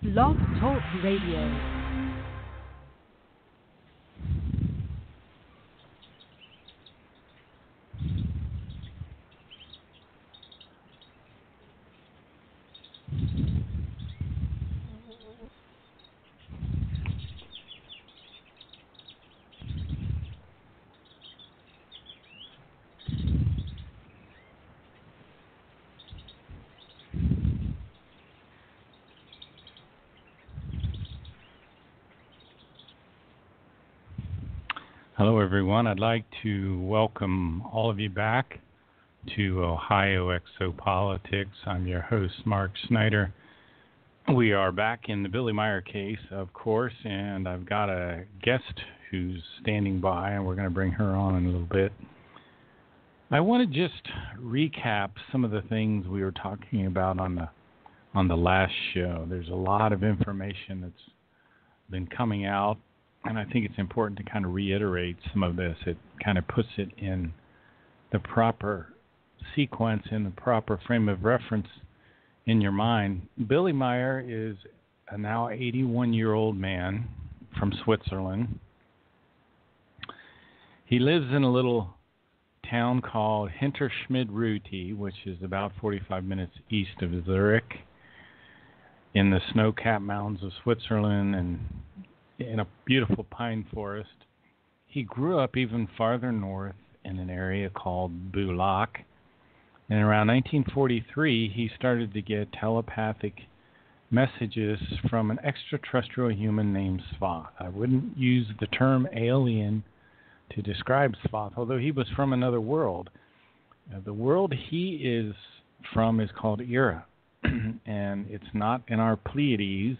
Blog Talk Radio. Hello, everyone. I'd like to welcome all of you back to Ohio Exopolitics. I'm your host, Mark Snyder. We are back in the Billy Meyer case, of course, and I've got a guest who's standing by, and we're going to bring her on in a little bit. I want to just recap some of the things we were talking about on the last show. There's a lot of information that's been coming out, and I think it's important to kind of reiterate some of this. It kind of puts it in the proper sequence, in the proper frame of reference in your mind. Billy Meyer is a now 81-year-old man from Switzerland. He lives in a little town called Hinterschmid-Rüti, which is about 45 minutes east of Zurich, in the snow-capped mountains of Switzerland and in a beautiful pine forest. He grew up even farther north in an area called Bulak. And around 1943, he started to get telepathic messages from an extraterrestrial human named Svath. I wouldn't use the term alien to describe Svath, although he was from another world. The world he is from is called Ira, and it's not in our Pleiades.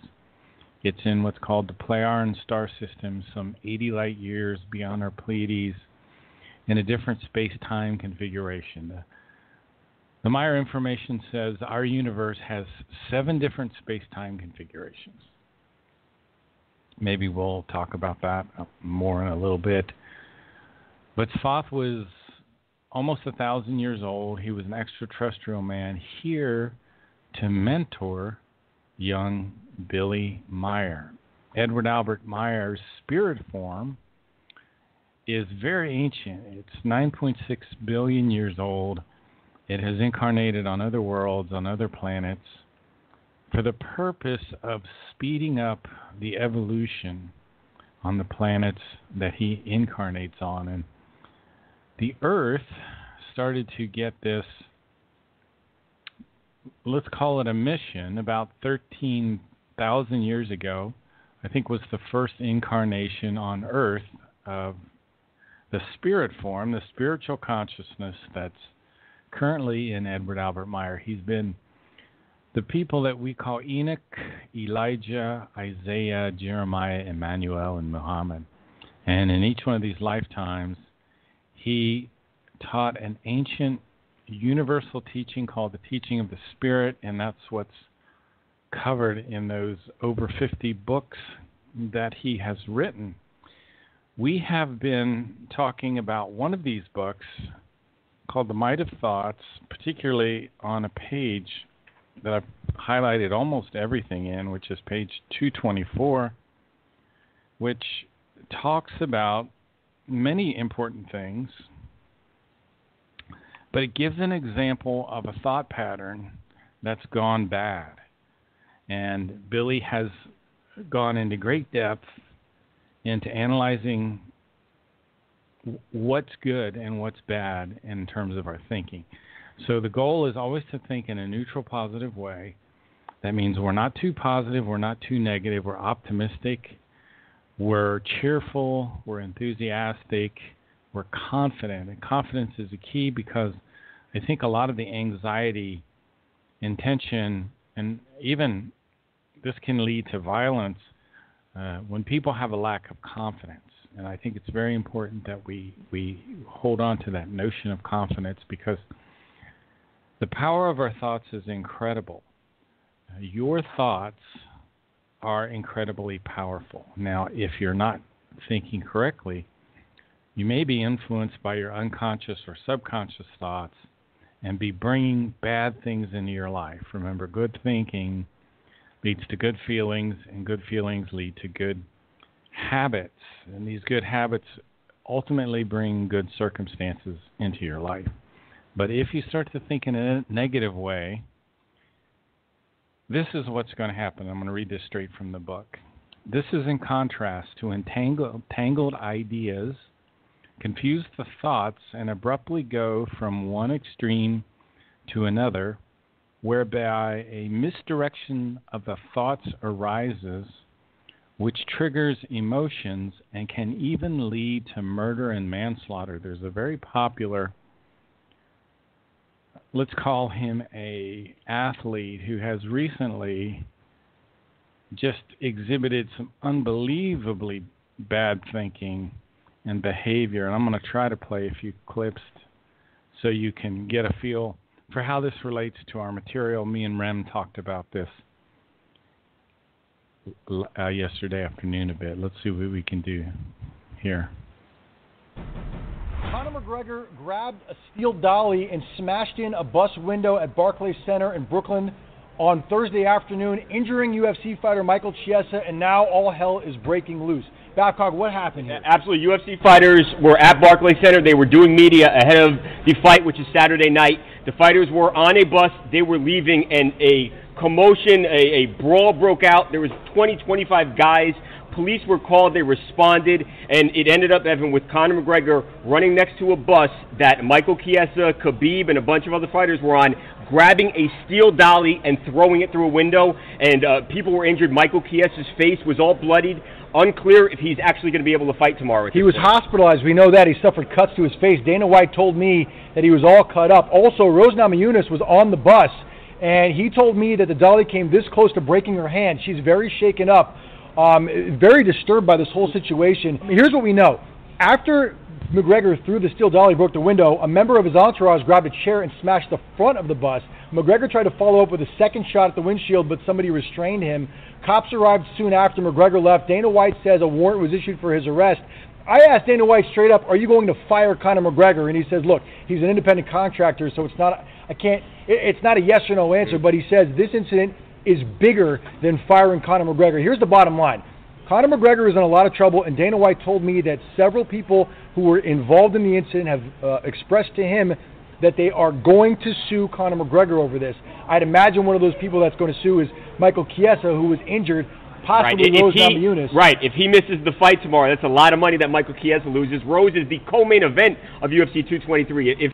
It's in what's called the Pleiadian star system, some 80 light years beyond our Pleiades, in a different space-time configuration. The Meyer information says our universe has 7 different space-time configurations. Maybe we'll talk about that more in a little bit. But Svath was almost 1,000 years old. He was an extraterrestrial man here to mentor young Billy Meyer. Edward Albert Meyer's spirit form is very ancient. It's 9.6 billion years old. It has incarnated on other worlds, on other planets, for the purpose of speeding up the evolution on the planets that he incarnates on. And the Earth started to get this, let's call it a mission, about 13,000 years ago. I think was the first incarnation on Earth of the spirit form, the spiritual consciousness that's currently in Edward Albert Meyer. He's been the people that we call Enoch, Elijah, Isaiah, Jeremiah, Emmanuel, and Muhammad. And in each one of these lifetimes, he taught an ancient universal teaching called the teaching of the Spirit, and that's what's covered in those over 50 books that he has written. We have been talking about one of these books called The Might of Thoughts, particularly on a page that I've highlighted almost everything in, which is page 224, which talks about many important things, but it gives an example of a thought pattern that's gone bad. And Billy has gone into great depth into analyzing what's good and what's bad in terms of our thinking. So the goal is always to think in a neutral, positive way. That means we're not too positive, we're not too negative, we're optimistic, we're cheerful, we're enthusiastic, we're confident. And confidence is a key because I think a lot of the anxiety and tension, and even this can lead to violence when people have a lack of confidence. And I think it's very important that we hold on to that notion of confidence, because the power of our thoughts is incredible. Your thoughts are incredibly powerful. Now, if you're not thinking correctly, you may be influenced by your unconscious or subconscious thoughts and be bringing bad things into your life. Remember, good thinking leads to good feelings, and good feelings lead to good habits. And these good habits ultimately bring good circumstances into your life. But if you start to think in a negative way, this is what's going to happen. I'm going to read this straight from the book. This is in contrast to entangled ideas, confuse the thoughts, and abruptly go from one extreme to another, whereby a misdirection of the thoughts arises, which triggers emotions and can even lead to murder and manslaughter. There's a very popular, let's call him a athlete, who has recently just exhibited some unbelievably bad thinking and behavior. And I'm going to try to play a few clips so you can get a feel for how this relates to our material. Me and Rem talked about this yesterday afternoon a bit. Let's see what we can do here. Conor McGregor grabbed a steel dolly and smashed in a bus window at Barclays Center in Brooklyn on Thursday afternoon, injuring UFC fighter Michael Chiesa, and now all hell is breaking loose. Babcock, what happened here? Absolutely. UFC fighters were at Barclays Center. They were doing media ahead of the fight, which is Saturday night. The fighters were on a bus. They were leaving, and a commotion, a brawl broke out. There was 20, 25 guys. Police were called. They responded, and it ended up, Evan, with Conor McGregor running next to a bus that Michael Chiesa, Khabib, and a bunch of other fighters were on, grabbing a steel dolly and throwing it through a window, and people were injured. Michael Chiesa's face was all bloodied. Unclear if he's actually going to be able to fight tomorrow. He was hospitalized. We know that. He suffered cuts to his face. Dana White told me that he was all cut up. Also, Rose Namajunas was on the bus, and he told me that the dolly came this close to breaking her hand. She's very shaken up, very disturbed by this whole situation. Here's what we know. After McGregor threw the steel dolly, broke the window, a member of his entourage grabbed a chair and smashed the front of the bus. McGregor tried to follow up with a second shot at the windshield, but somebody restrained him. Cops arrived soon after McGregor left. Dana White says a warrant was issued for his arrest. I asked Dana White straight up, are you going to fire Conor McGregor? And he says, look, he's an independent contractor, so it's not a yes or no answer, but he says this incident is bigger than firing Conor McGregor. Here's the bottom line. Conor McGregor is in a lot of trouble, and Dana White told me that several people who were involved in the incident have expressed to him that they are going to sue Conor McGregor over this. I'd imagine one of those people that's going to sue is Michael Chiesa, who was injured, possibly Rose Namajunas. Right. If he misses the fight tomorrow, that's a lot of money that Michael Chiesa loses. Rose is the co-main event of UFC 223.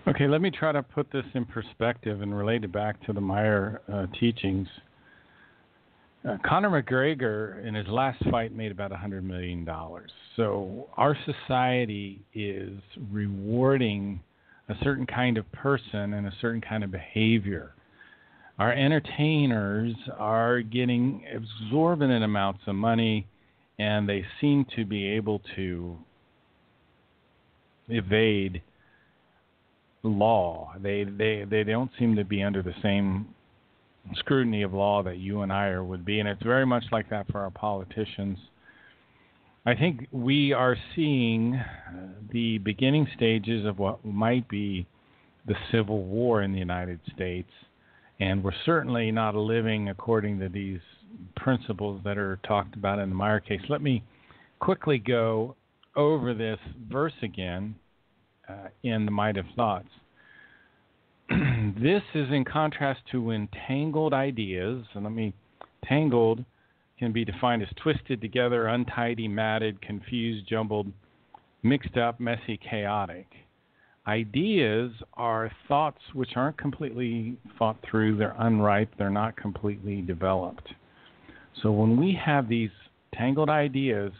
Okay, let me try to put this in perspective and relate it back to the Meyer teachings. Conor McGregor, in his last fight, made about $100 million. So our society is rewarding a certain kind of person and a certain kind of behavior. Our entertainers are getting exorbitant amounts of money, and they seem to be able to evade law. They don't seem to be under the same scrutiny of law that you and I would be, and it's very much like that for our politicians. I think we are seeing the beginning stages of what might be the Civil War in the United States, and we're certainly not living according to these principles that are talked about in the Meyer case. Let me quickly go over this verse again in the Might of Thoughts. This is in contrast to entangled ideas. And tangled can be defined as twisted together, untidy, matted, confused, jumbled, mixed up, messy, chaotic. Ideas are thoughts which aren't completely thought through. They're unripe. They're not completely developed. So when we have these tangled ideas,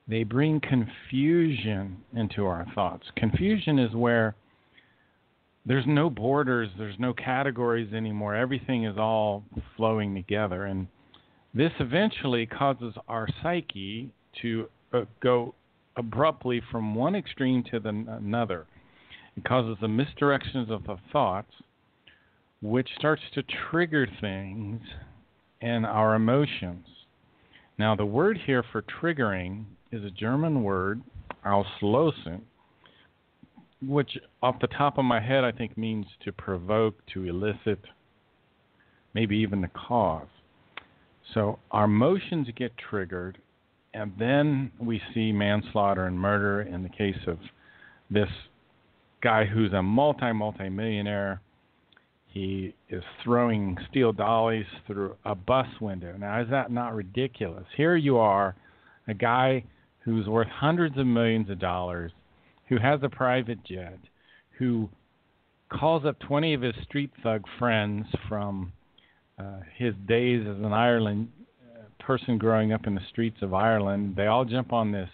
they bring confusion into our thoughts. Confusion is where there's no borders, there's no categories anymore. Everything is all flowing together. And this eventually causes our psyche to go abruptly from one extreme to another. It causes the misdirections of the thoughts, which starts to trigger things in our emotions. Now, the word here for triggering is a German word, auslösen, which off the top of my head I think means to provoke, to elicit, maybe even the cause. So our emotions get triggered, and then we see manslaughter and murder in the case of this guy who's a multi-millionaire. He is throwing steel dollies through a bus window. Now, is that not ridiculous? Here you are, a guy who's worth hundreds of millions of dollars, who has a private jet, who calls up 20 of his street thug friends from his days as an Ireland person growing up in the streets of Ireland. They all jump on this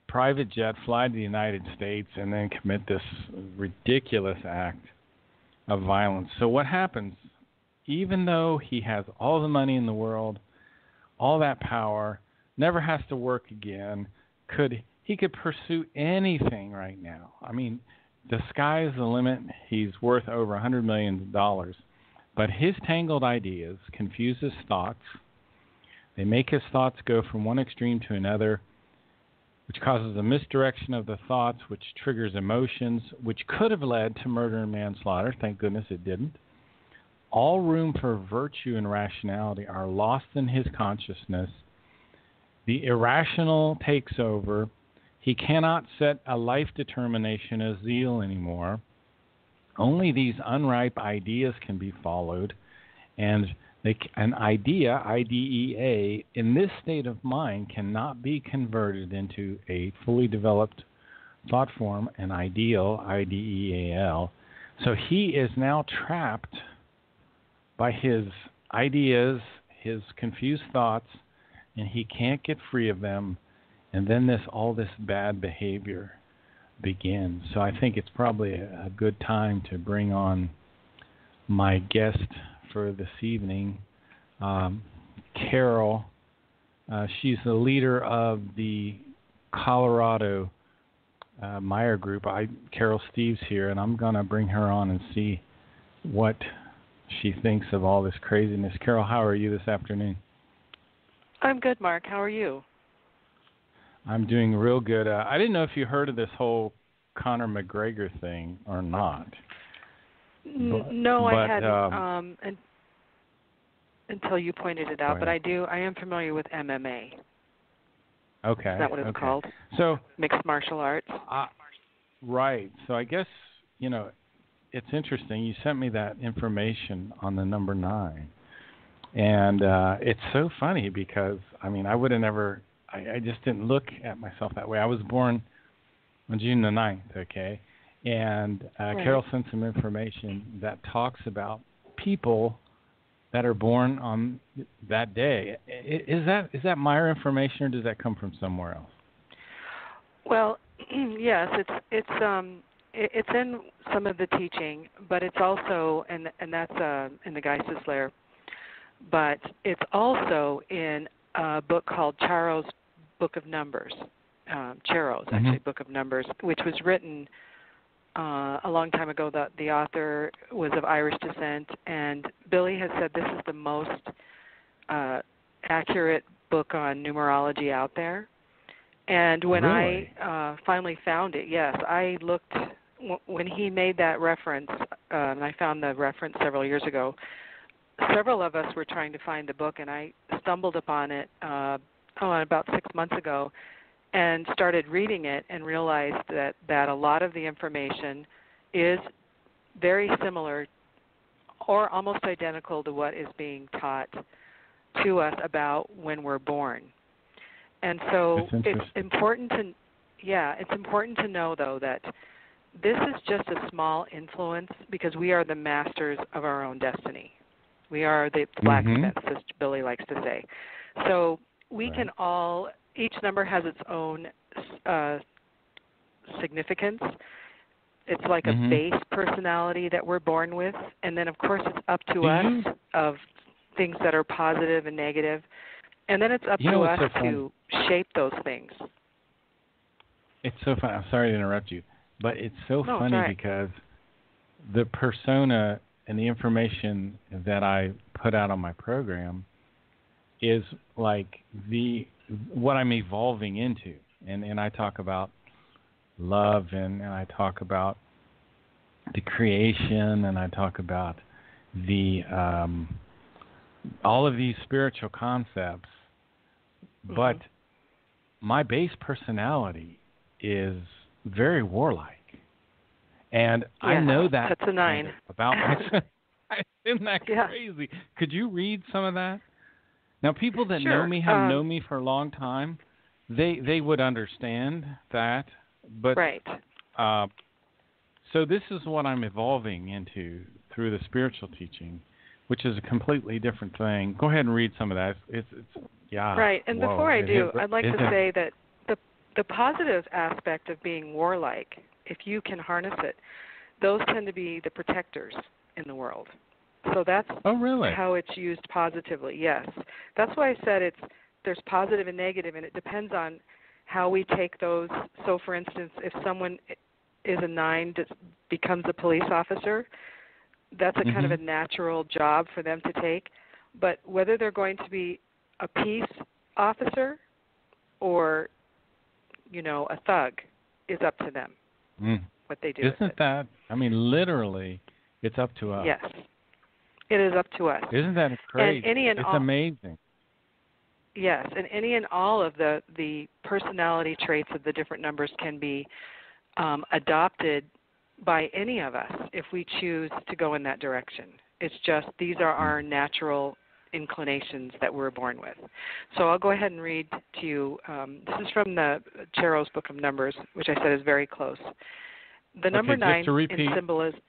private jet, fly to the United States, and then commit this ridiculous act of violence. So what happens? Even though he has all the money in the world, all that power, never has to work again, he could pursue anything right now. I mean, the sky is the limit. He's worth over $100 million. But his tangled ideas confuse his thoughts. They make his thoughts go from one extreme to another, which causes a misdirection of the thoughts, which triggers emotions, which could have led to murder and manslaughter. Thank goodness it didn't. All room for virtue and rationality are lost in his consciousness. The irrational takes over. He cannot set a life determination as zeal anymore. Only these unripe ideas can be followed, and an idea, IDEA, in this state of mind cannot be converted into a fully developed thought form, an ideal, IDEAL. So he is now trapped by his ideas, his confused thoughts, and he can't get free of them. And then all this bad behavior begins. So I think it's probably a good time to bring on my guest for this evening, Carol. She's the leader of the Colorado Meyer Group. Carol Steves here, and I'm going to bring her on and see what she thinks of all this craziness. Carol, how are you this afternoon? I'm good, Mark. How are you? I'm doing real good. I didn't know if you heard of this whole Conor McGregor thing or not. No, I hadn't until you pointed it out. But I am familiar with MMA. Okay. Is that what it's called? So mixed martial arts. Right. So I guess it's interesting. You sent me that information on the number 9, and it's so funny because I would have never. I just didn't look at myself that way. I was born on June the 9th, okay? And right. Carol sent some information that talks about people that are born on that day. Is that my information, or does that come from somewhere else? Well, yes, it's in some of the teaching, but it's also and that's in the Geistes Lair, but it's also in a book called Charo's Book of Numbers, Charo's actually Book of Numbers, which was written a long time ago. The author was of Irish descent, and Billy has said this is the most accurate book on numerology out there. And when really? I finally found it, yes, I looked when he made that reference, and I found the reference several years ago. Several of us were trying to find the book, and I stumbled upon it about 6 months ago and started reading it and realized that a lot of the information is very similar or almost identical to what is being taught to us about when we're born. And so it's important to know, though, that this is just a small influence because we are the masters of our own destiny. We are the blacksmiths, as Billy likes to say. So we can all, each number has its own significance. It's like a base personality that we're born with. And then, of course, it's up to us of things that are positive and negative. And then it's up to us to shape those things. It's so funny. I'm sorry to interrupt you, but it's so funny because the persona and the information that I put out on my program is like what I'm evolving into. And I talk about love and I talk about the creation and I talk about the all of these spiritual concepts, but my base personality is very warlike, and I know that that's a 9 about myself. Isn't that Yeah. crazy? Could you read some of that? Now, people that Sure. know me have known me for a long time. They would understand that, but right. So this is what I'm evolving into through the spiritual teaching, which is a completely different thing. Go ahead and read some of that. It's yeah. Right. And whoa, before I do, I'd like to isn't- say that the positive aspect of being warlike, if you can harness it, those tend to be the protectors in the world. So that's Oh, really? how it's used positively. Yes. That's why I said there's positive and negative, and it depends on how we take those. So, for instance, if someone is a 9 that becomes a police officer, that's a kind of a natural job for them to take. But whether they're going to be a peace officer or, a thug is up to them, what they do. Isn't that, I mean, literally, it's up to us. Yes. It is up to us. Isn't that crazy? And it's amazing. Yes, and any and all of the personality traits of the different numbers can be adopted by any of us if we choose to go in that direction. It's just these are our natural inclinations that we're born with. So I'll go ahead and read to you. This is from the Charo's Book of Numbers, which I said is very close. The number 9 just to repeat, in symbolism.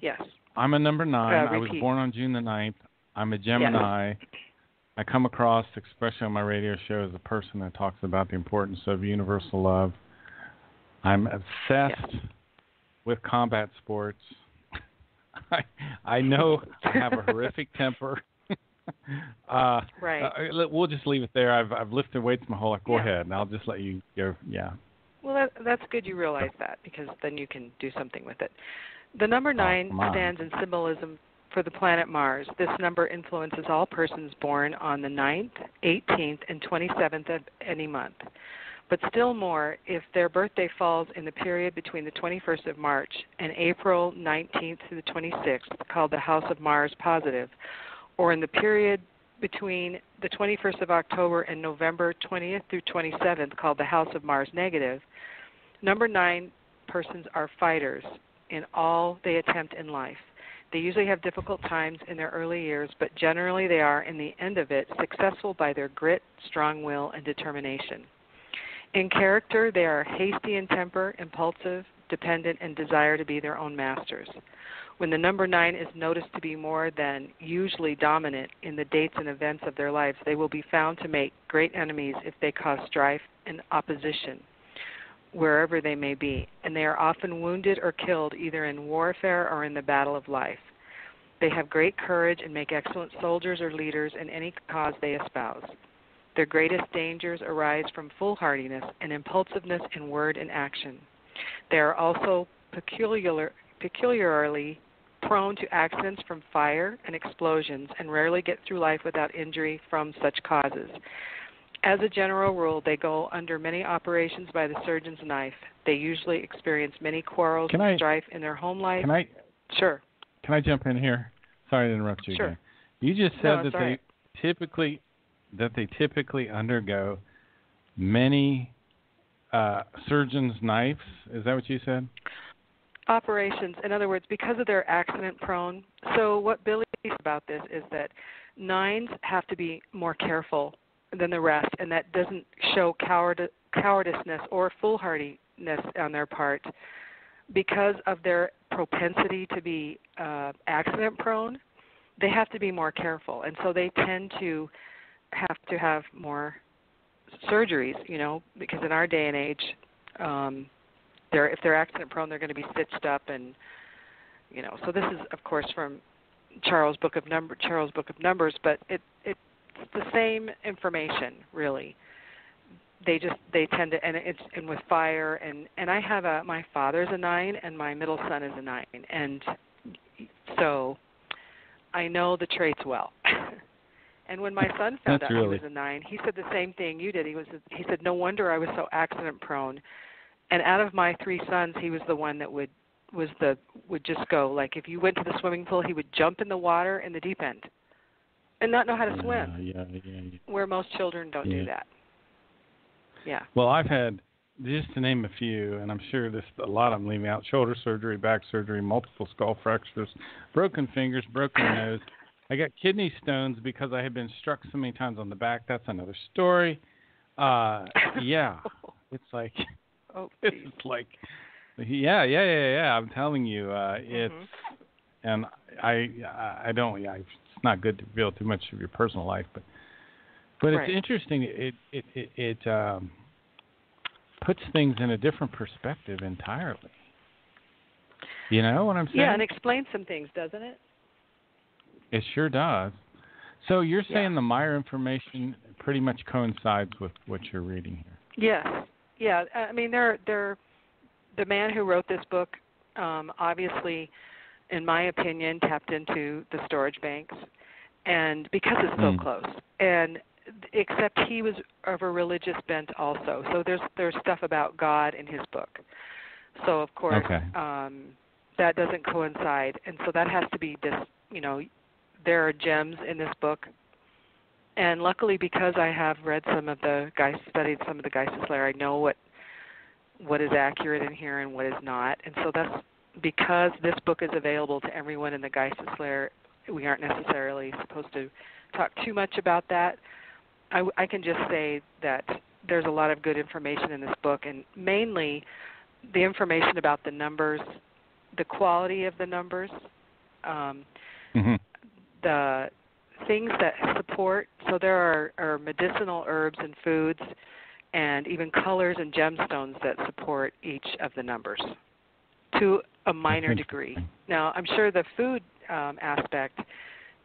Yes. I'm a number 9. I was Repeat. born on June the 9th. I'm a Gemini. Yes. I come across, especially on my radio show, as a person that talks about the importance of universal love. I'm obsessed with combat sports. I know I have a horrific temper. Right. We'll just leave it there. I've lifted weights my whole life. Go ahead, and I'll just let you go. Yeah. Well, that's good you realize that, because then you can do something with it. The number 9 stands in symbolism for the planet Mars. This number influences all persons born on the 9th, 18th, and 27th of any month. But still more if their birthday falls in the period between the 21st of March and April 19th to the 26th, called the House of Mars Positive, or in the period between the 21st of October and November 20th through 27th, called the House of Mars Negative. Number 9 persons are fighters in all they attempt in life. They usually have difficult times in their early years, but generally they are, in the end of it, successful by their grit, strong will, and determination. In character, they are hasty in temper, impulsive, dependent, and desire to be their own masters. When the number 9 is noticed to be more than usually dominant in the dates and events of their lives, they will be found to make great enemies if they cause strife and opposition wherever they may be, and they are often wounded or killed either in warfare or in the battle of life. They have great courage and make excellent soldiers or leaders in any cause they espouse. Their greatest dangers arise from foolhardiness and impulsiveness in word and action. They are also peculiarly prone to accidents from fire and explosions and rarely get through life without injury from such causes. As a general rule, they go under many operations by the surgeon's knife. They usually experience many quarrels and strife in their home life. Sure. Can I jump in here? Sorry to interrupt you again. You just said that they typically undergo many surgeon's knives. Is that what you said? Operations. In other words, because of their accident prone. So what Billy thinks about this is that 9s have to be more careful than the rest, and that doesn't show cowardiceness or foolhardiness on their part. Because of their propensity to be accident prone, they have to be more careful, and so they tend to have more surgeries, because in our day and age, if they're accident prone, they're going to be stitched up, and so this is, of course, from Charo's Book of Numbers, but it's the same information, really. They tend to, and with fire, and I have my father's a 9 and my middle son is a 9, and so I know the traits well. And when my son found out he was a 9, he said the same thing you did. He said, no wonder I was so accident prone. And out of my 3 sons, he was the one that would would just go, like, if you went to the swimming pool, he would jump in the water in the deep end and not know how to swim. Yeah. Where most children don't do that. Yeah. Well, I've had, just to name a few, and I'm sure a lot I'm leaving out: shoulder surgery, back surgery, multiple skull fractures, broken fingers, broken nose. I got kidney stones because I had been struck so many times on the back. That's another story. Yeah, it's like, it's like, yeah. I'm telling you, it's, and I don't. Yeah, it's not good to reveal too much of your personal life, but it's interesting. It puts things in a different perspective entirely. You know what I'm saying? Yeah, and explains some things, doesn't it? It sure does. So you're saying the Meyer information pretty much coincides with what you're reading here? Yes. Yeah. I mean, the man who wrote this book, obviously, in my opinion, tapped into the storage banks, and because it's so close, and except he was of a religious bent also. So there's stuff about God in his book. So of course that doesn't coincide, and so that has to be this. You know, there are gems in this book. And luckily, because I have read studied some of the Geistes Layer, I know what is accurate in here and what is not. And so that's because this book is available to everyone in the Geistes Layer. We aren't necessarily supposed to talk too much about that. I can just say that there's a lot of good information in this book, and mainly the information about the numbers, the quality of the numbers, the things that support. So there are medicinal herbs and foods and even colors and gemstones that support each of the numbers to a minor degree. Now, I'm sure the food aspect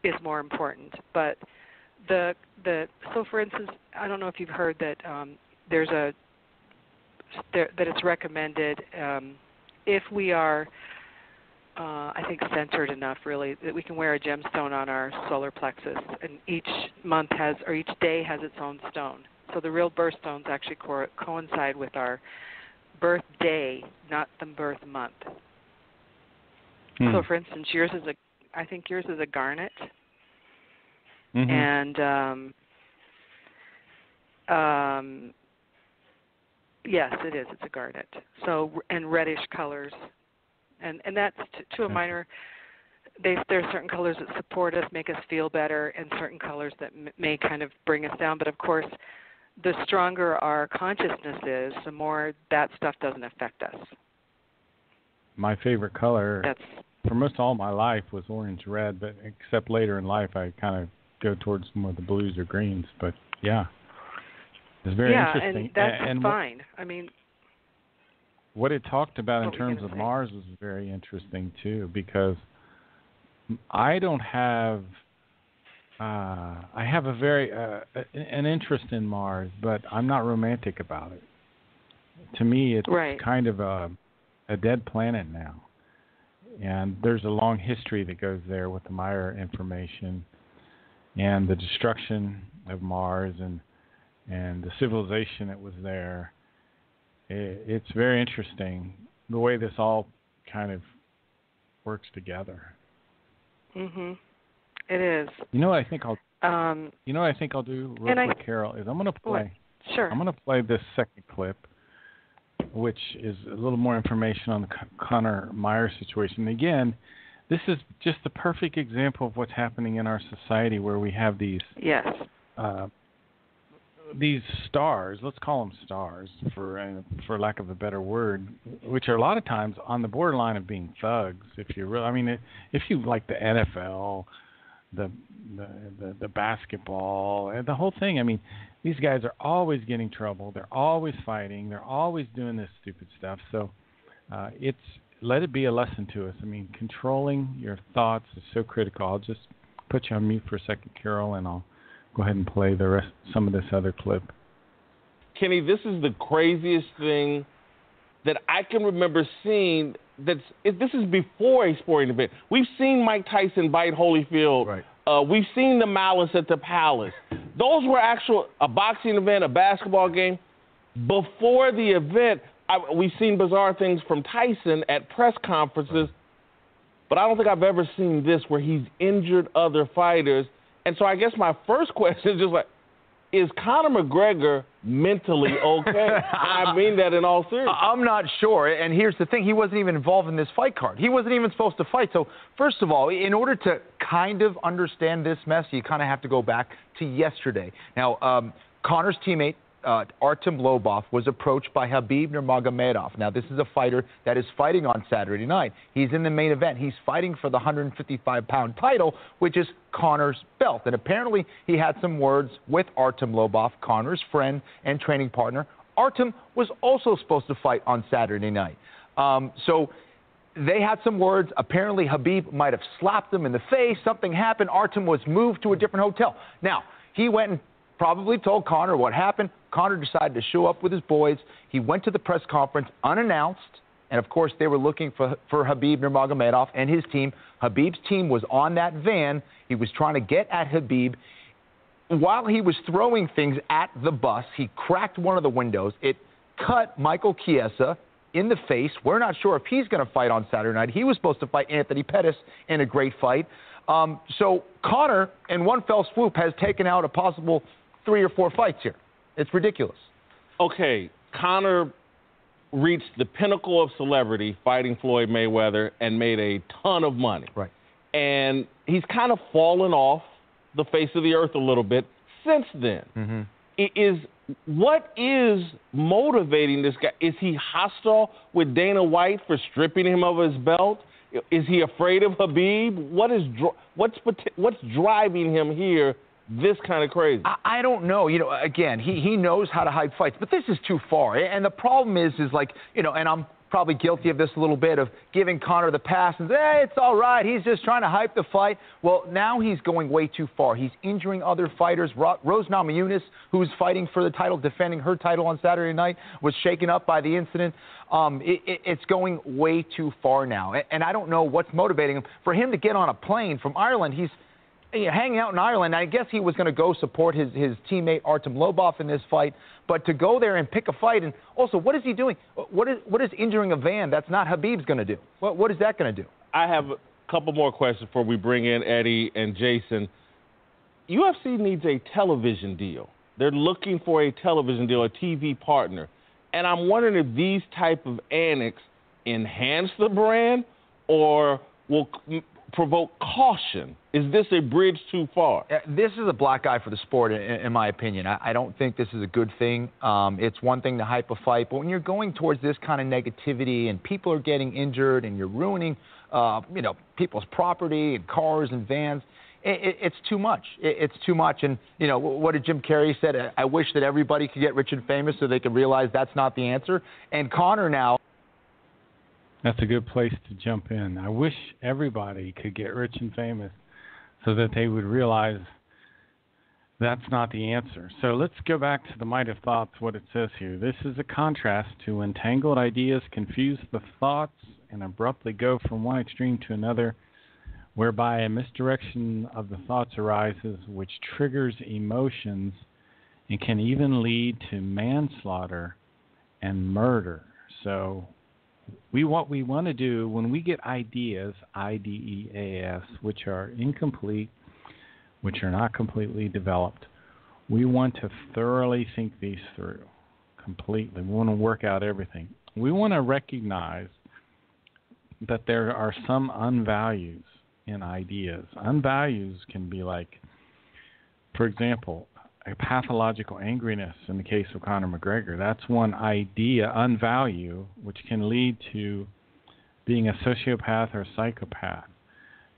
is more important, but so for instance, I don't know if you've heard that that it's recommended if we are I think centered enough, really, that we can wear a gemstone on our solar plexus, and each day has its own stone. So the real birthstones actually coincide with our birth day, not the birth month. So, for instance, I think yours is a garnet, and yes, it is. It's a garnet. So, and reddish colors. And that's to a minor. There are certain colors that support us, make us feel better, and certain colors that may kind of bring us down. But of course, the stronger our consciousness is, the more that stuff doesn't affect us. My favorite color for most all my life was orange-red, but except later in life, I kind of go towards more the blues or greens. But yeah, it's very interesting. Yeah, and that's fine. I mean. What it talked about in terms of Mars was very interesting too, because I don't have. I have a very an interest in Mars, but I'm not romantic about it. To me, it's kind of a dead planet now, and there's a long history that goes there with the Meyer information and the destruction of Mars and the civilization that was there. It's very interesting the way this all kind of works together. It is. You know what I think I'll. You know what I think I'll do real quick, Carol, is I'm going to play. Sure. I'm going to play this second clip, which is a little more information on the Connor Meyer situation. Again, this is just the perfect example of what's happening in our society, where we have these. Yes. These stars, let's call them stars for lack of a better word, which are a lot of times on the borderline of being thugs. If you like the NFL, the basketball, and the whole thing. I mean, these guys are always getting trouble. They're always fighting. They're always doing this stupid stuff. So let it be a lesson to us. I mean, controlling your thoughts is so critical. I'll just put you on mute for a second, Carol, and I'll go ahead and play some of this other clip. Kenny, this is the craziest thing that I can remember seeing. This is before a sporting event. We've seen Mike Tyson bite Holyfield. Right. We've seen the Malice at the Palace. Those were a boxing event, a basketball game. Before the event, we've seen bizarre things from Tyson at press conferences, but I don't think I've ever seen this where he's injured other fighters. And so I guess my first question is just like, is Conor McGregor mentally okay? I mean that in all seriousness. I'm not sure. And here's the thing. He wasn't even involved in this fight card. He wasn't even supposed to fight. So, first of all, in order to kind of understand this mess, you kind of have to go back to yesterday. Now, Conor's teammate, Artem Lobov, was approached by Khabib Nurmagomedov. Now, this is a fighter that is fighting on Saturday night. He's in the main event. He's fighting for the 155-pound title, which is Conor's belt. And apparently, he had some words with Artem Lobov, Conor's friend and training partner. Artem was also supposed to fight on Saturday night. So they had some words. Apparently, Khabib might have slapped him in the face. Something happened. Artem was moved to a different hotel. Now, he went and probably told Conor what happened. Conor decided to show up with his boys. He went to the press conference unannounced, and of course they were looking for Khabib Nurmagomedov and his team. Khabib's team was on that van. He was trying to get at Khabib. While he was throwing things at the bus, he cracked one of the windows. It cut Michael Chiesa in the face. We're not sure if he's going to fight on Saturday night. He was supposed to fight Anthony Pettis in a great fight. So Conor, in one fell swoop, has taken out a possible 3 or 4 fights here. It's ridiculous. Okay, Conor reached the pinnacle of celebrity fighting Floyd Mayweather and made a ton of money. Right. And he's kind of fallen off the face of the earth a little bit since then. Mm-hmm. What is motivating this guy? Is he hostile with Dana White for stripping him of his belt? Is he afraid of Khabib? What's driving him here this kind of crazy? I don't know. You know, again, he knows how to hype fights, but this is too far. And the problem is like, you know, and I'm probably guilty of this a little bit, of giving Conor the pass and say, hey, it's all right. He's just trying to hype the fight. Well, now he's going way too far. He's injuring other fighters. Rose Namajunas, who's fighting for the title, defending her title on Saturday night, was shaken up by the incident. It's going way too far now. And I don't know what's motivating him. For him to get on a plane from Ireland, he's hanging out in Ireland. I guess he was going to go support his teammate Artem Lobov in this fight, but to go there and pick a fight, and also, what is he doing? What is injuring a van? That's not Khabib's going to do. What is that going to do? I have a couple more questions before we bring in Eddie and Jason. UFC needs a television deal. They're looking for a television deal, a TV partner, and I'm wondering if these type of antics enhance the brand or will provoke caution. Is this a bridge too far? This is a black eye for the sport, in my opinion. I don't think this is a good thing. It's one thing to hype a fight, but when you're going towards this kind of negativity and people are getting injured and you're ruining, people's property and cars and vans, it's too much. It's too much. And, what did Jim Carrey said? I wish that everybody could get rich and famous so they could realize that's not the answer. And Conor now. That's a good place to jump in. I wish everybody could get rich and famous so that they would realize that's not the answer. So let's go back to the Might of Thoughts, what it says here. This is a contrast to when tangled ideas confuse the thoughts and abruptly go from one extreme to another, whereby a misdirection of the thoughts arises, which triggers emotions and can even lead to manslaughter and murder. So what we want to do when we get ideas, IDEAS, which are incomplete, which are not completely developed, we want to thoroughly think these through completely. We want to work out everything. We want to recognize that there are some unvalues in ideas. Unvalues can be like, for example, a pathological angriness in the case of Conor McGregor. That's one idea, unvalue, which can lead to being a sociopath or a psychopath.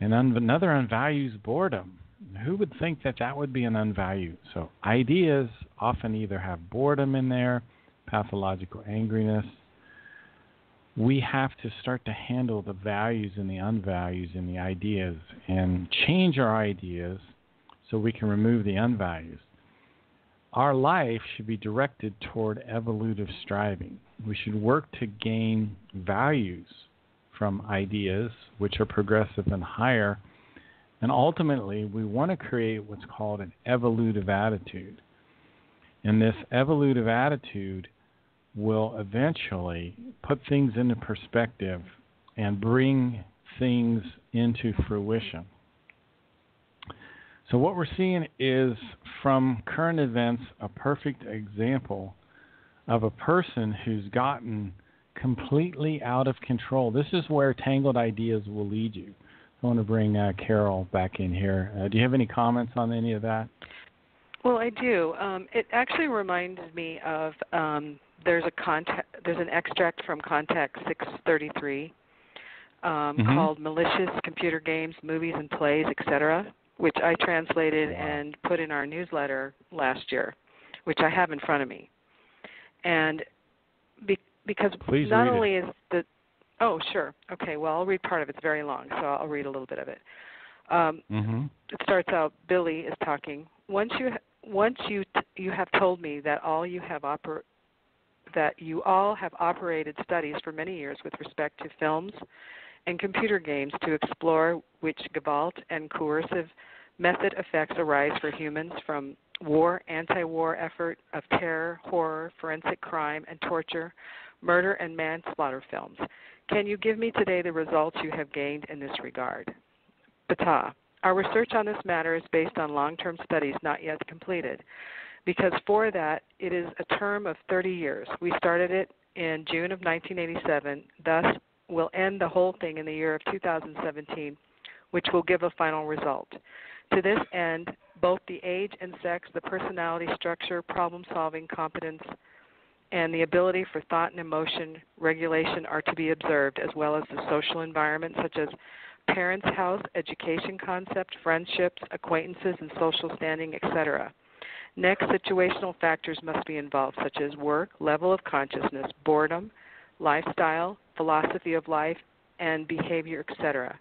And another unvalue is boredom. Who would think that would be an unvalue? So ideas often either have boredom in there, pathological angriness. We have to start to handle the values and the unvalues in the ideas and change our ideas so we can remove the unvalues. Our life should be directed toward evolutive striving. We should work to gain values from ideas, which are progressive and higher. And ultimately, we want to create what's called an evolutive attitude. And this evolutive attitude will eventually put things into perspective and bring things into fruition. So what we're seeing is, from current events, a perfect example of a person who's gotten completely out of control. This is where Tangled Ideas will lead you. I want to bring Carol back in here. Do you have any comments on any of that? Well, I do. It actually reminds me of there's an extract from Contact 633 called Malicious Computer Games, Movies and Plays, etc., which I translated and put in our newsletter last year, which I have in front of me. And because Please not read only it. is the sure. Okay, well, I'll read part of it. It's very long, so I'll read a little bit of it. It starts out, Billy is talking. Once you have told me that you all have operated studies for many years with respect to films and computer games to explore which Gewalt and coercive method effects arise for humans from war, anti-war effort of terror, horror, forensic crime and torture, murder and manslaughter films. Can you give me today the results you have gained in this regard? Bata. Our research on this matter is based on long-term studies not yet completed, because for that it is a term of 30 years. We started it in June of 1987, thus will end the whole thing in the year of 2017, which will give a final result. To this end, both the age and sex, the personality structure, problem-solving competence, and the ability for thought and emotion regulation are to be observed, as well as the social environment, such as parents' house, education concept, friendships, acquaintances, and social standing, etc. Next, situational factors must be involved, such as work, level of consciousness, boredom, lifestyle, philosophy of life, and behavior, etc.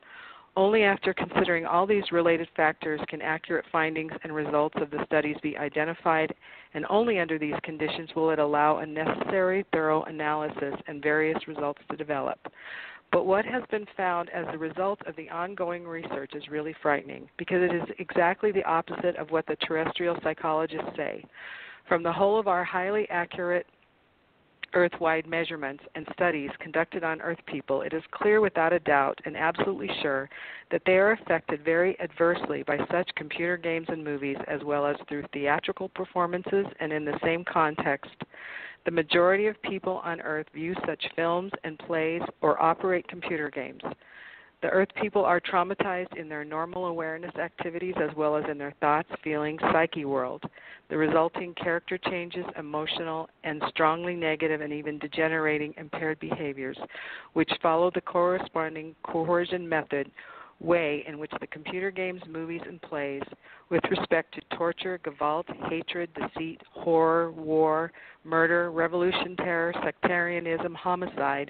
Only after considering all these related factors can accurate findings and results of the studies be identified, and only under these conditions will it allow a necessary, thorough analysis and various results to develop. But what has been found as the result of the ongoing research is really frightening, because it is exactly the opposite of what the terrestrial psychologists say. From the whole of our highly accurate Earth-wide measurements and studies conducted on Earth people, it is clear without a doubt and absolutely sure that they are affected very adversely by such computer games and movies, as well as through theatrical performances, and in the same context. The majority of people on Earth view such films and plays or operate computer games. The Earth people are traumatized in their normal awareness activities, as well as in their thoughts, feelings, psyche world. The resulting character changes, emotional and strongly negative and even degenerating impaired behaviors, which follow the corresponding coercion method way in which the computer games, movies, and plays with respect to torture, Gewalt, hatred, deceit, horror, war, murder, revolution, terror, sectarianism, homicide,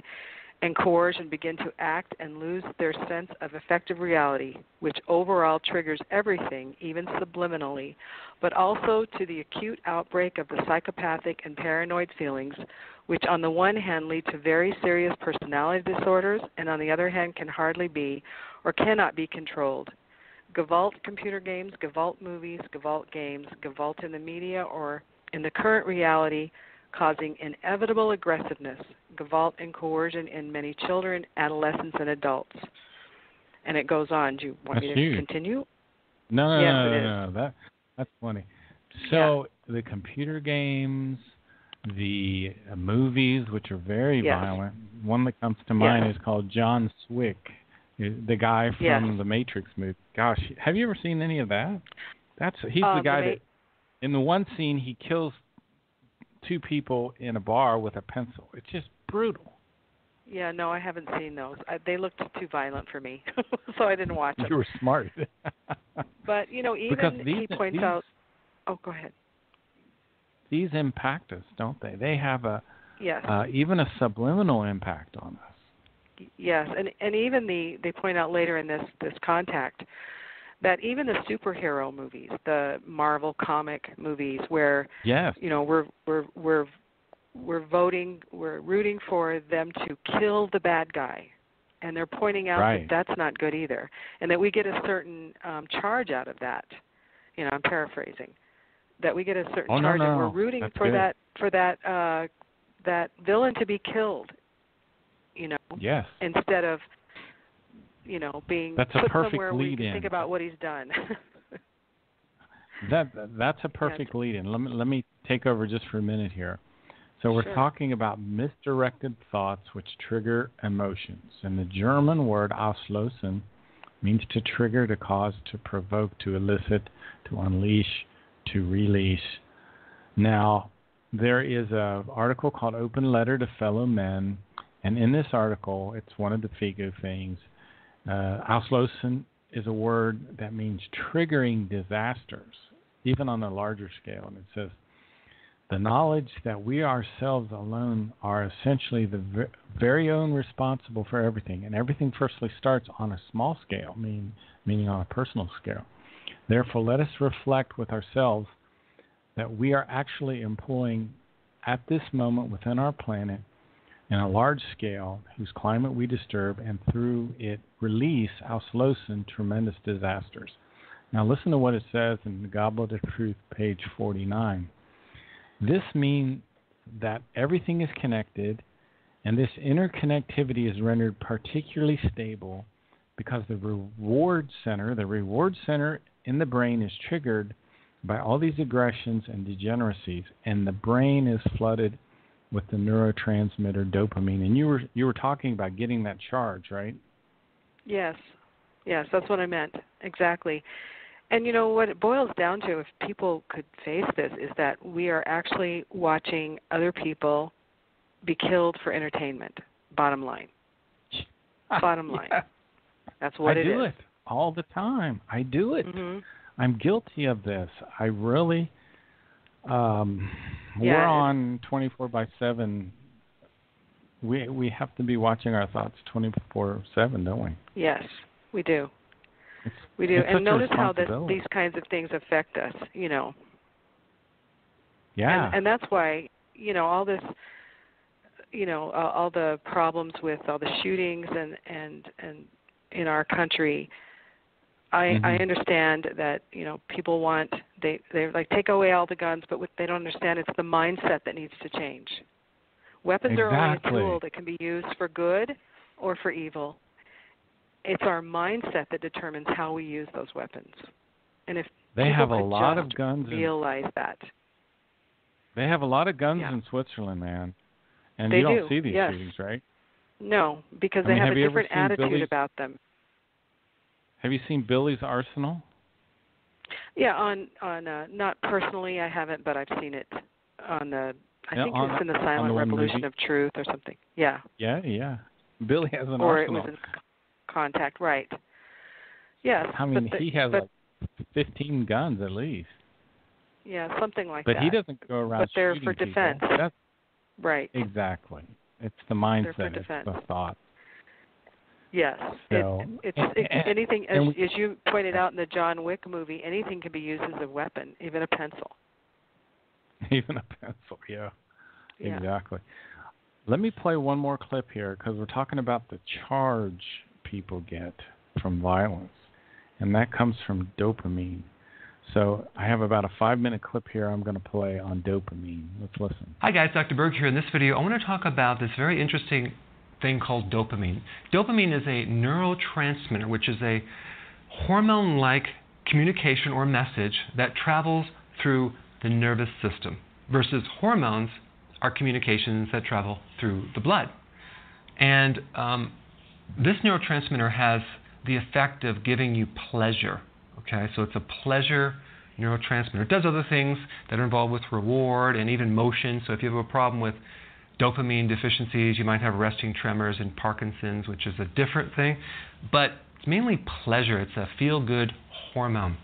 and coercion begin to act and lose their sense of effective reality, which overall triggers everything, even subliminally, but also to the acute outbreak of the psychopathic and paranoid feelings, which on the one hand lead to very serious personality disorders, and on the other hand can hardly be or cannot be controlled. Gewalt computer games, Gewalt movies, Gewalt games, Gewalt in the media or in the current reality, causing inevitable aggressiveness, Gewalt and coercion in many children, adolescents, and adults. And it goes on. Do you want me to continue? No. That's funny. So the computer games, the movies, which are very violent. One that comes to mind is called John Swick, the guy from the Matrix movie. Gosh, have you ever seen any of that? He's the guy that in the one scene he kills two people in a bar with a pencil. It's just brutal. Yeah, no, I haven't seen those. They looked too violent for me, so I didn't watch them. You were smart. But, even he points out... Oh, go ahead. These impact us, don't they? They have yes. Even a subliminal impact on us. Yes, and even they point out later in this contact that even the superhero movies, the Marvel comic movies, where we're rooting for them to kill the bad guy, and they're pointing out that that's not good either, and that we get a certain charge out of that. I'm paraphrasing. That we get a certain charge, and we're rooting for that that villain to be killed, Yes. instead of, being That's a put perfect somewhere where you lead can in. think about what he's done. That's a perfect lead in. Let me take over just for a minute here. So we're Sure. talking about misdirected thoughts which trigger emotions. And the German word auslösen means to trigger, to cause, to provoke, to elicit, to unleash, to release. Now, there is an article called Open Letter to Fellow Men, and in this article, it's one of the FIGO things. Auslösen is a word that means triggering disasters, even on a larger scale. And it says, the knowledge that we ourselves alone are essentially the very own responsible for everything. And everything firstly starts on a small scale, meaning on a personal scale. Therefore, let us reflect with ourselves that we are actually employing at this moment within our planet in a large scale whose climate we disturb, and through it release, auslösen, tremendous disasters. Now listen to what it says in the Goblet of Truth, page 49. This means that everything is connected, and this interconnectivity is rendered particularly stable because the reward center in the brain is triggered by all these aggressions and degeneracies, and the brain is flooded with the neurotransmitter dopamine. And you were talking about getting that charge, right? Yes, that's what I meant, exactly. And what it boils down to, if people could face this, is that we are actually watching other people be killed for entertainment, bottom line. Bottom line. Yeah. That's what it is. I do it all the time. I do it. Mm-hmm. I'm guilty of this. I really, we're on 24/7. We have to be watching our thoughts 24/7, don't we? Yes, we do. We do. It's And notice how responsibility. these kinds of things affect us, Yeah. And that's why, all this, all the problems with all the shootings and in our country, I understand that, people want, they're like, take away all the guns, but what they don't understand, it's the mindset that needs to change. Weapons are only a tool that can be used for good or for evil. It's our mindset that determines how we use those weapons. And if they people have a could lot just of guns realize that. They have a lot of guns in Switzerland, man. And They you don't do, see these yes. shootings, right? No, because I mean, they have a you ever different seen attitude Billy's, about them. Have you seen Billy's Arsenal? Yeah, on not personally, I haven't, but I've seen it on the. I think it's in the Silent Revolution of Truth or something. Yeah. Yeah. Billy has an or arsenal. Or it was in Contact, right? Yes. I mean, he has like 15 guns at least. Yeah, something like but that. But he doesn't go around But they're shooting for defense. people. That's, right. Exactly. It's the mindset. They're for defense. It's the thought. Yes. So, anything, as you pointed out in the John Wick movie, anything can be used as a weapon, even a pencil. Even a pencil, yeah. Exactly. Let me play one more clip here because we're talking about the charge people get from violence, and that comes from dopamine. So I have about a 5-minute clip here I'm going to play on dopamine. Let's listen. Hi guys, Dr. Berg here. In this video, I want to talk about this very interesting thing called dopamine. Dopamine is a neurotransmitter, which is a hormone-like communication or message that travels through the nervous system, versus hormones are communications that travel through the blood. And this neurotransmitter has the effect of giving you pleasure. Okay, so it's a pleasure neurotransmitter. It does other things that are involved with reward and even motion. So if you have a problem with dopamine deficiencies, you might have resting tremors and Parkinson's, which is a different thing. But it's mainly pleasure. It's a feel-good hormone.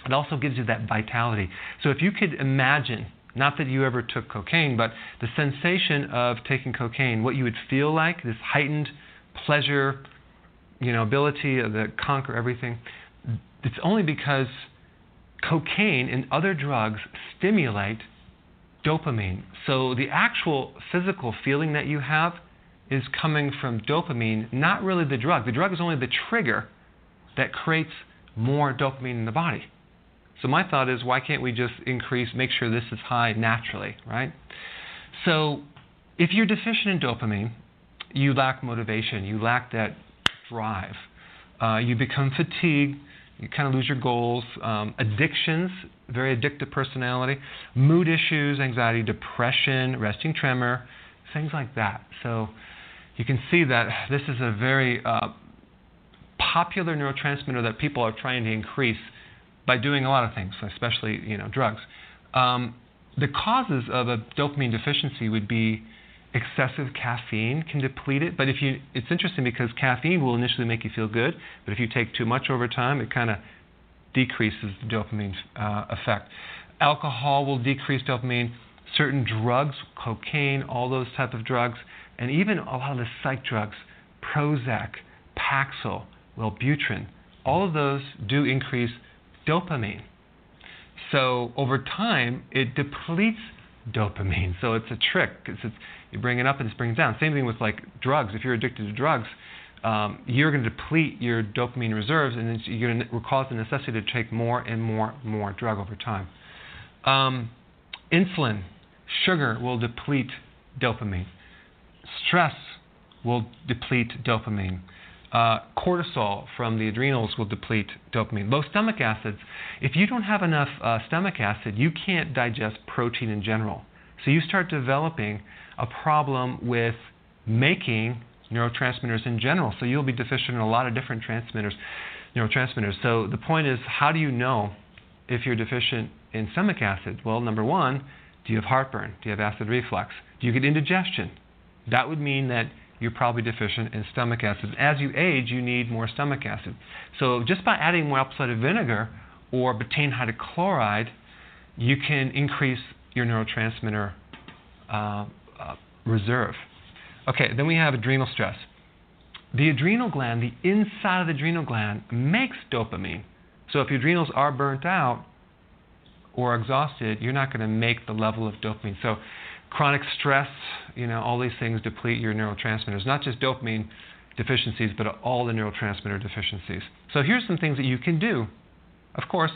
It also gives you that vitality. So if you could imagine, not that you ever took cocaine, but the sensation of taking cocaine, what you would feel like, this heightened pleasure, ability to conquer everything, it's only because cocaine and other drugs stimulate dopamine. So the actual physical feeling that you have is coming from dopamine, not really the drug. The drug is only the trigger that creates more dopamine in the body. So my thought is, why can't we just make sure this is high naturally, right? So if you're deficient in dopamine, you lack motivation, you lack that drive. You become fatigued, you kind of lose your goals. Addictions, very addictive personality, mood issues, anxiety, depression, resting tremor, things like that. So you can see that this is a very popular neurotransmitter that people are trying to increase by doing a lot of things, especially drugs. The causes of a dopamine deficiency would be excessive caffeine can deplete it, but it's interesting because caffeine will initially make you feel good, but if you take too much over time, it kind of decreases the dopamine effect. Alcohol will decrease dopamine. Certain drugs, cocaine, all those type of drugs, and even a lot of the psych drugs, Prozac, Paxil, Wellbutrin, all of those do increase dopamine. So over time, it depletes dopamine. So it's a trick. You bring it up and it's bringing it down. Same thing with like drugs. If you're addicted to drugs, you're going to deplete your dopamine reserves, and then you're going to cause the necessity to take more and more drug over time. Insulin, sugar will deplete dopamine. Stress will deplete dopamine. Cortisol from the adrenals will deplete dopamine. Low stomach acids. If you don't have enough stomach acid, you can't digest protein in general. So you start developing a problem with making neurotransmitters in general. So you'll be deficient in a lot of different neurotransmitters. So the point is, how do you know if you're deficient in stomach acid? Well, number one, do you have heartburn? Do you have acid reflux? Do you get indigestion? That would mean that you're probably deficient in stomach acid. As you age, you need more stomach acid. So just by adding more apple cider vinegar or betaine hydrochloride, you can increase your neurotransmitter reserve. Okay, then we have adrenal stress. The adrenal gland, the inside of the adrenal gland, makes dopamine. So if your adrenals are burnt out or exhausted, you're not going to make the level of dopamine. So chronic stress, all these things deplete your neurotransmitters, not just dopamine deficiencies, but all the neurotransmitter deficiencies. So here's some things that you can do. Of course,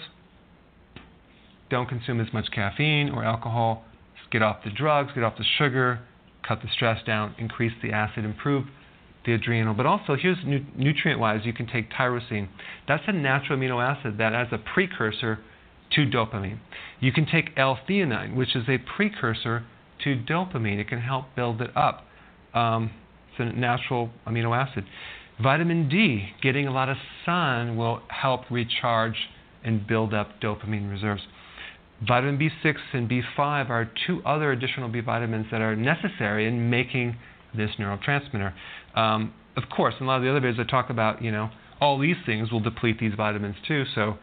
don't consume as much caffeine or alcohol. Just get off the drugs, get off the sugar, cut the stress down, increase the acid, improve the adrenal. But also, here's nutrient-wise, you can take tyrosine. That's a natural amino acid that as a precursor to dopamine. You can take L-theanine, which is a precursor to dopamine. It can help build it up. It's a natural amino acid. Vitamin D, getting a lot of sun will help recharge and build up dopamine reserves. Vitamin B6 and B5 are two other additional B vitamins that are necessary in making this neurotransmitter. Of course, in a lot of the other videos I talk about, all these things will deplete these vitamins too. So,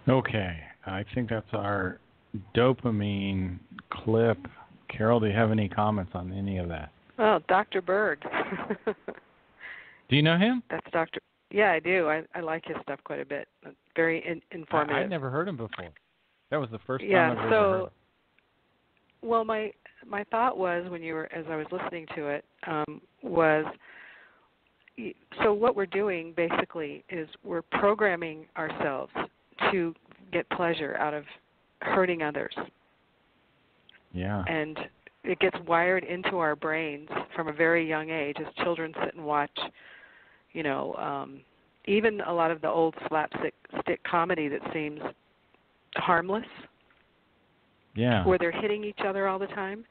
okay, I think that's our dopamine clip. Carol, do you have any comments on any of that? Oh, Dr. Berg. Do you know him? That's Dr. Yeah, I do. I like his stuff quite a bit. Very informative. I'd never heard him before. That was the first time I've ever heard him. Well, my thought was as I was listening to it, was so what we're doing basically is we're programming ourselves to get pleasure out of hurting others. Yeah. And it gets wired into our brains from a very young age as children sit and watch, even a lot of the old slapstick comedy that seems harmless. Yeah. Where they're hitting each other all the time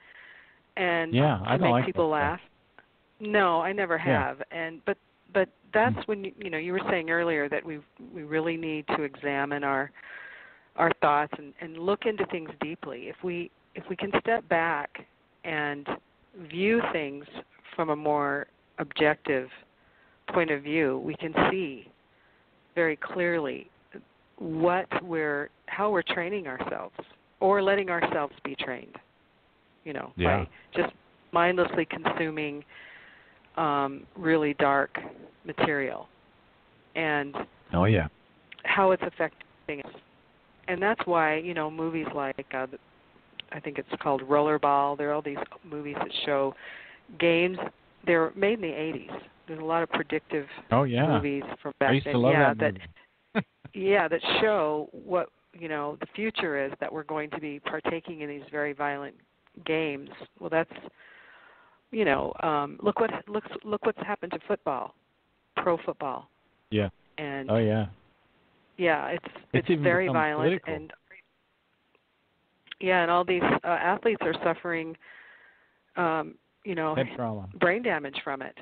and I to make like people laugh. No, I never have. But that's when you were saying earlier that we really need to examine our thoughts and look into things deeply. If we can step back and view things from a more objective point of view, we can see very clearly how we're training ourselves or letting ourselves be trained, by just mindlessly consuming really dark material and how it's affecting us. And that's why, movies like, I think it's called Rollerball, there are all these movies that show games. They're made in the 80s. There's a lot of predictive movies from back then. I used to love that movie. That show what, the future is, that we're going to be partaking in these very violent games. Well, that's, look what's happened to football, pro football. Yeah. And oh yeah. Yeah, it's even very become violent, political. and and all these athletes are suffering, Head trauma. brain damage from it.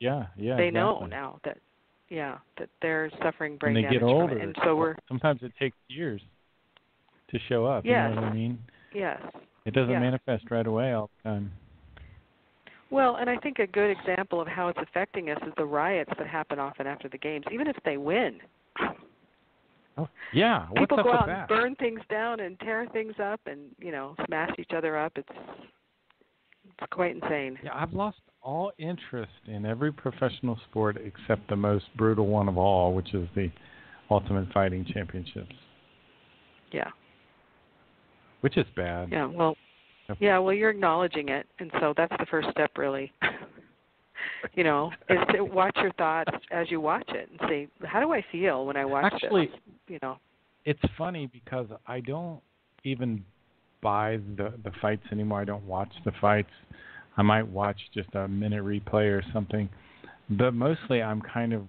Yeah. They know exactly. now that they're suffering brain and they damage get older. from it, and so sometimes it takes years to show up. Yes. You know what I mean? Yes. It doesn't Yeah. manifest right away all the time. Well, and I think a good example of how it's affecting us is the riots that happen often after the games, even if they win. Oh, yeah. What's People up go with out that? and burn things down and tear things up and, smash each other up. It's quite insane. Yeah, I've lost all interest in every professional sport except the most brutal one of all, which is the Ultimate Fighting Championships. Yeah. Which is bad. Yeah, well, you're acknowledging it, and so that's the first step, really. Is to watch your thoughts as you watch it and say, how do I feel when I watch Actually, this? It's funny because I don't even buy the fights anymore. I don't watch the fights. I might watch just a minute replay or something. But mostly I'm kind of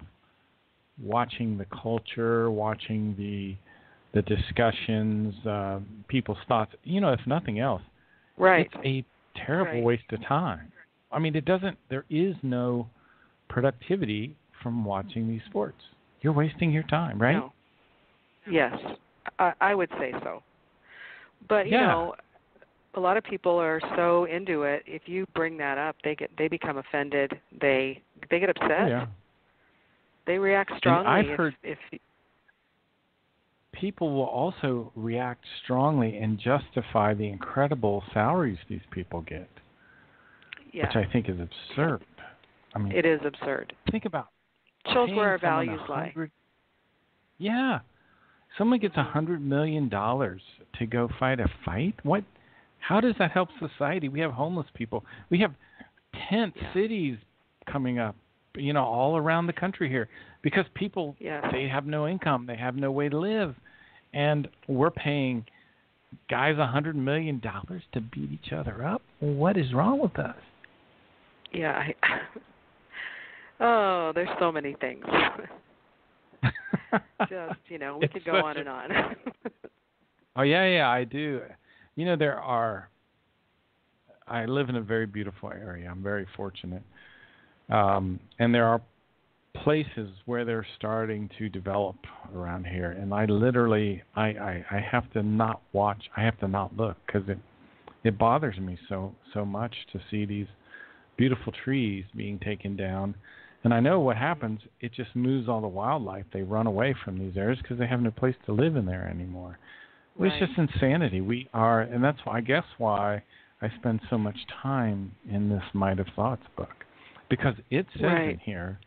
watching the culture, watching the discussions, people's thoughts. If nothing else, right. It's a terrible waste of time. I mean, there is no productivity from watching these sports. You're wasting your time, right? No. Yes, I would say so. But, a lot of people are so into it. If you bring that up, they become offended. They get upset. Oh, yeah. They react strongly. And I've heard if people will also react strongly and justify the incredible salaries these people get, which I think is absurd. I mean, it is absurd. Think about shows where our values lie. Yeah, someone gets $100 million to go fight a fight. What? How does that help society? We have homeless people. We have tent cities coming up, all around the country here because people they have no income, they have no way to live, and we're paying guys $100 million to beat each other up. What is wrong with us? Yeah. There's so many things. Just, we could go on and on. Oh, yeah, I do. I live in a very beautiful area. I'm very fortunate. And there are places where they're starting to develop around here. And I literally, I have to not watch. I have to not look because it bothers me so much to see these beautiful trees being taken down. And I know what happens. It just moves all the wildlife. They run away from these areas because they have no place to live in there anymore. Right. It's just insanity. And that's why I spend so much time in this Might of Thoughts book, because it says in here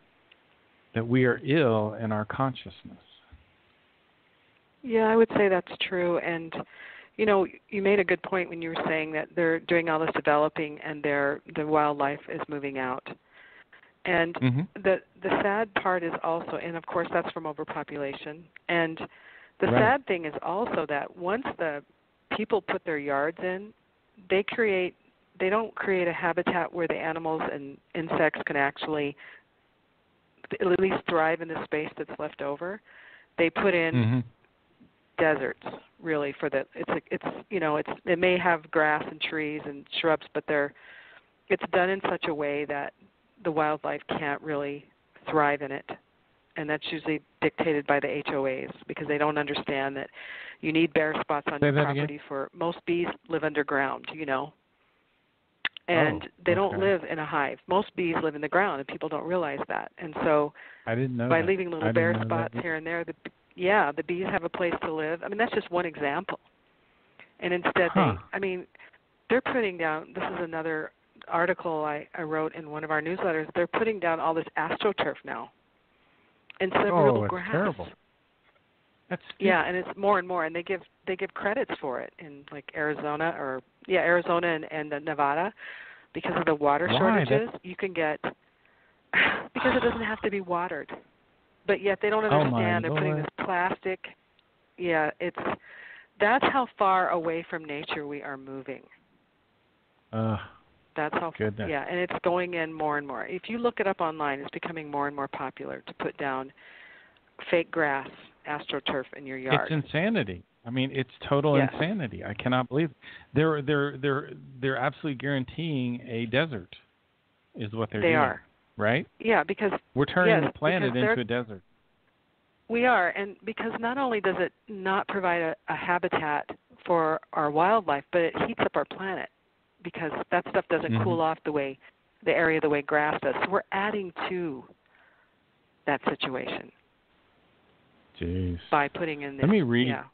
that we are ill in our consciousness. Yeah, I would say that's true. And, you made a good point when you were saying that they're doing all this developing and the wildlife is moving out. And the sad part is also, and of course that's from overpopulation, and the sad thing is also that once the people put their yards in, they don't create a habitat where the animals and insects can actually at least thrive in the space that's left over. They put in deserts, really, it may have grass and trees and shrubs, but it's done in such a way that the wildlife can't really thrive in it. And that's usually dictated by the HOAs because they don't understand that you need bare spots on your property for most bees live underground, And they don't live in a hive. Most bees live in the ground, and people don't realize that. And so I didn't know by that. leaving little bare spots here and there, the bees have a place to live. I mean, that's just one example. And instead they're putting down, this is another article I wrote in one of our newsletters, they're putting down all this astroturf now instead of real grass. That's terrible. That's stupid. Yeah, and it's more and more, and they give credits for it in like Arizona and Nevada because of the water shortages. You can get because it doesn't have to be watered, but yet they don't understand. They're putting this plastic. Yeah, that's how far away from nature we are moving. That's how. Goodness. Yeah, and it's going in more and more. If you look it up online, it's becoming more and more popular to put down fake grass, astroturf in your yard. It's insanity. I mean, it's total insanity. I cannot believe it. They're absolutely guaranteeing a desert, is what they're doing. They are. Right? Yeah, because we're turning the planet into a desert. We are, and because not only does it not provide a habitat for our wildlife, but it heats up our planet because that stuff doesn't cool off the area the way grass does. So we're adding to that situation. Jeez. By putting in this. Let me read. Yeah.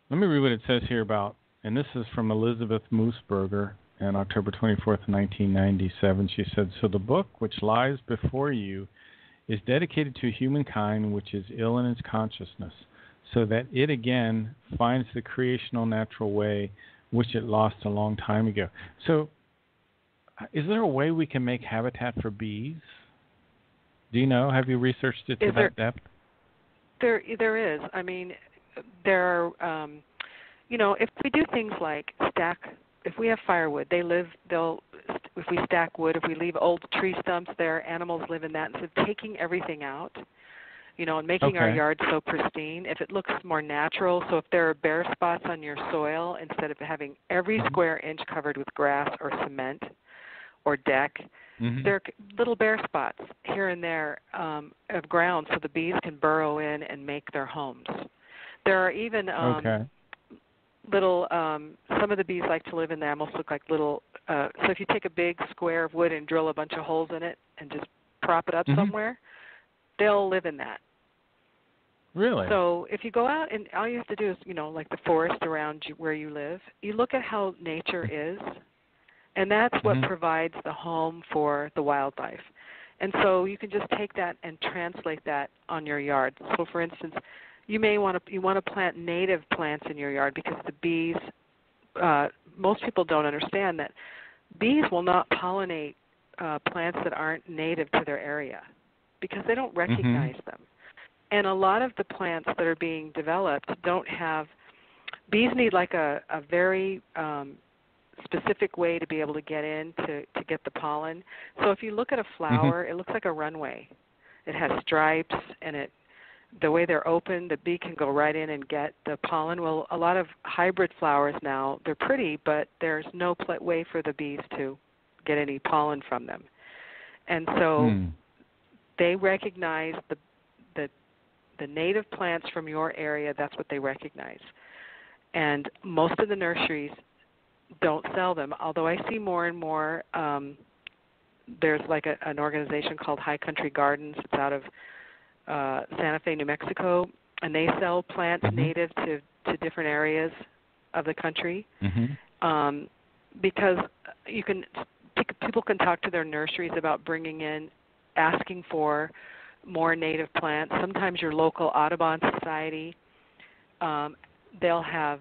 Let me read what it says here about, and this is from Elizabeth Moosberger on October 24th, 1997. She said, "So the book which lies before you is dedicated to humankind which is ill in its consciousness, so that it again finds the creational natural way which it lost a long time ago." So is there a way we can make habitat for bees? Do you know? Have you researched it to that depth? There is. I mean, there are, if we do things like if we have firewood, if we stack wood, if we leave old tree stumps there, animals live in that. Instead of taking everything out, and making our yard so pristine, if it looks more natural, so if there are bare spots on your soil, instead of having every square inch covered with grass or cement or deck, there are little bare spots here and there of ground so the bees can burrow in and make their homes. There are even little, some of the bees like to live in there, almost look like little, so if you take a big square of wood and drill a bunch of holes in it and just prop it up somewhere, they'll live in that. Really? So if you go out and all you have to do is, like the forest around you where you live, you look at how nature is, and that's what provides the home for the wildlife. And so you can just take that and translate that on your yard. So for instance, you want to plant native plants in your yard because the bees, most people don't understand that bees will not pollinate plants that aren't native to their area because they don't recognize them. And a lot of the plants that are being developed don't have, bees need like a very specific way to be able to get in to get the pollen. So if you look at a flower, it looks like a runway. It has stripes, and the way they're open, the bee can go right in and get the pollen. Well, a lot of hybrid flowers now, they're pretty, but there's no way for the bees to get any pollen from them. And so they recognize the native plants from your area. That's what they recognize. And most of the nurseries don't sell them, although I see more and more. There's like an organization called High Country Gardens. It's out of Santa Fe, New Mexico, and they sell plants native to different areas of the country because people can talk to their nurseries about asking for more native plants. Sometimes your local Audubon Society, they'll have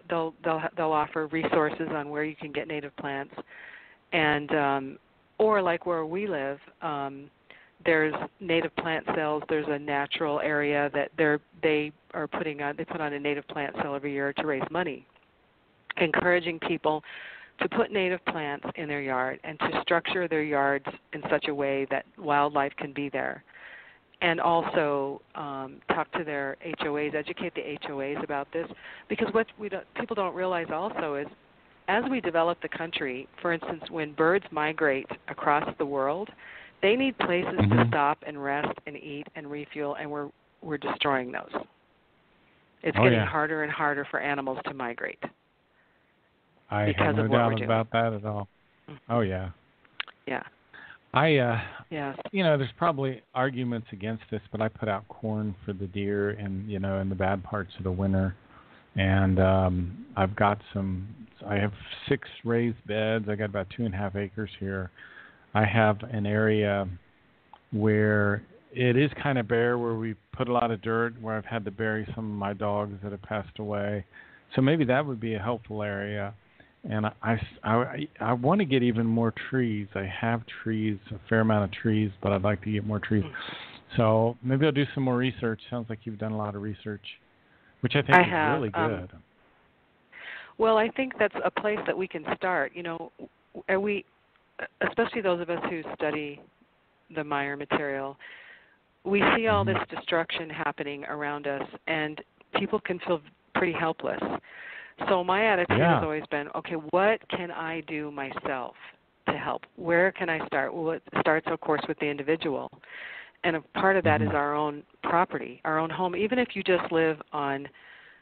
they'll offer resources on where you can get native plants, and or like where we live, there's native plant sales. There's a natural area that they put on a native plant sale every year to raise money, encouraging people to put native plants in their yard and to structure their yards in such a way that wildlife can be there. And also talk to their HOAs, educate the HOAs about this, because what people don't realize also is as we develop the country, for instance, when birds migrate across the world, they need places to stop and rest and eat and refuel, and we're destroying those. It's getting harder and harder for animals to migrate. I have no doubt about that at all. Oh, yeah. Yeah. There's probably arguments against this, but I put out corn for the deer and, in the bad parts of the winter. And I have 6 raised beds. I got about 2.5 acres here. I have an area where it is kind of bare, where we put a lot of dirt, where I've had to bury some of my dogs that have passed away. So maybe that would be a helpful area. And I want to get even more trees. I have trees, a fair amount of trees, but I'd like to get more trees. So maybe I'll do some more research. Sounds like you've done a lot of research, which I think is really good. Well, I think that's a place that we can start. You know, are we, especially those of us who study the Meyer material, we see all this destruction happening around us, and people can feel pretty helpless. So my attitude has always been, okay, what can I do myself to help? Where can I start? Well, it starts, of course, with the individual. And a part of that is our own property, our own home. Even if you just live on,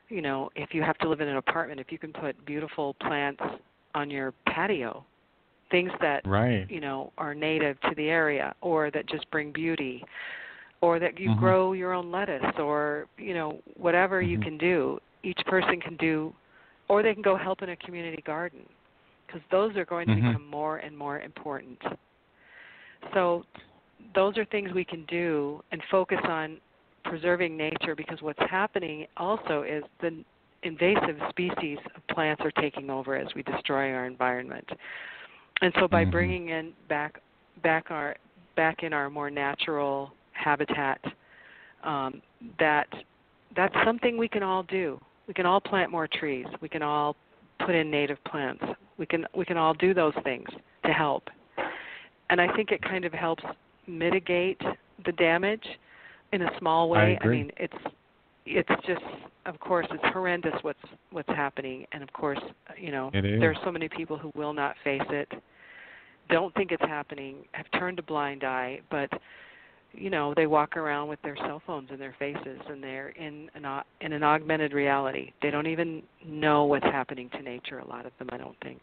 you know, if you have to live in an apartment, if you can put beautiful plants on your patio, things that, you know, are native to the area or that just bring beauty, or that you grow your own lettuce, or, you know, whatever you can do, each person can do, or they can go help in a community garden, because those are going to become more and more important. So those are things we can do and focus on preserving nature, because what's happening also is the invasive species of plants are taking over as we destroy our environment. And so by bringing in back in our more natural habitat, that's something we can all do. We can all plant more trees. We can all put in native plants. We can all do those things to help. And I think it kind of helps mitigate the damage in a small way. I mean, it's just, of course, it's horrendous what's happening, and of course, you know, there are so many people who will not face it, don't think it's happening, have turned a blind eye, but you know, they walk around with their cell phones in their faces, and they're in an augmented reality. They don't even know what's happening to nature, a lot of them, I don't think.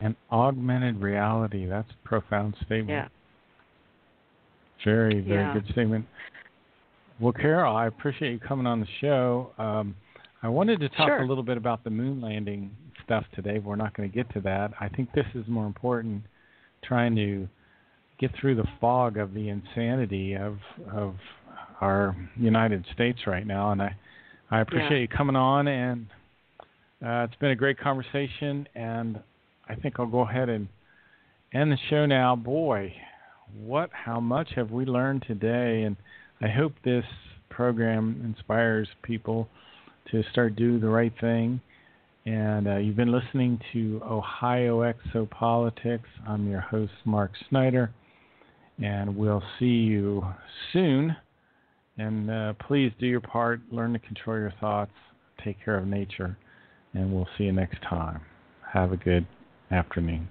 An augmented reality, that's a profound statement. Yeah. Very, very good statement. Well, Carol, I appreciate you coming on the show. I wanted to talk a little bit about the moon landing stuff today, but we're not going to get to that. I think this is more important, trying to get through the fog of the insanity of our United States right now. And I appreciate you coming on, and it's been a great conversation, and I think I'll go ahead and end the show now. Boy, how much have we learned today, and I hope this program inspires people to start doing the right thing. And you've been listening to Ohio Exopolitics. I'm your host, Mark Snyder, and we'll see you soon. And please do your part, learn to control your thoughts, take care of nature, and we'll see you next time. Have a good afternoon.